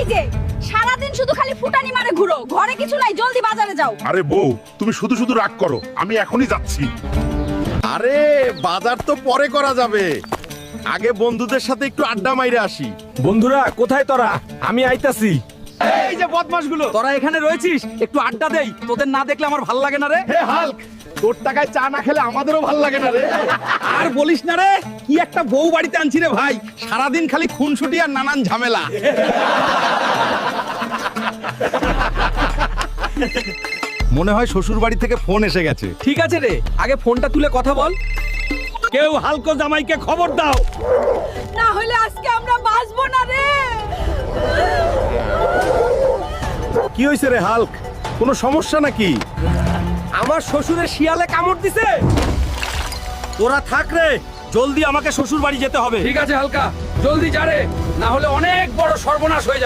এই যে সারাদিন শুধু খালি ফুটানি মারে ঘুরো, ঘরে কিছু নাই, জলদি বাজারে যাও। আরে বউ, তুমি শুধু শুধু রাগ করো, আমি এখনই যাচ্ছি। আরে বাজার তো পরে করা যাবে, আগে বন্ধুদের সাথে একটু আড্ডা মাইরে আসি। বন্ধুরা কোথায় তোরা? আমি আইতাছি। এই যে বদমাশগুলো, তোরা এখানে রয়েছিস, একটু আড্ডা দেই। তোদের না দেখলে আমার ভাল লাগে না রে। হে হাল্ক, তোর টাকায় চা না খেলে আমাদেরও ভাল লাগে না রে। আর বলিস না রে, কি একটা বউ বাড়িতে আনছি রে ভাই। সারাদিন খালি খুনসুটি আর নানান ঝামেলা। মনে হয় শ্বশুর বাড়ি থেকে ফোন এসে গেছে। ঠিক আছে রে, আগে ফোনটা তুলে কথা বল। কেউ হালকো জামাইকে খবর দাও। না হলে আজকে আমরা বাঁচবো না রে। কি হয়েছে রে হাল্ক, কোনো সমস্যা নাকি? আমার শ্বশুরের শিয়ালে কামড় দিছে। তোরা থাক রে, জলদি আমাকে শ্বশুর বাড়ি যেতে হবে। ঠিক আছে হালকা, জলদি যা রে, না হলে অনেক বড় সর্বনাশ হয়ে যাবে।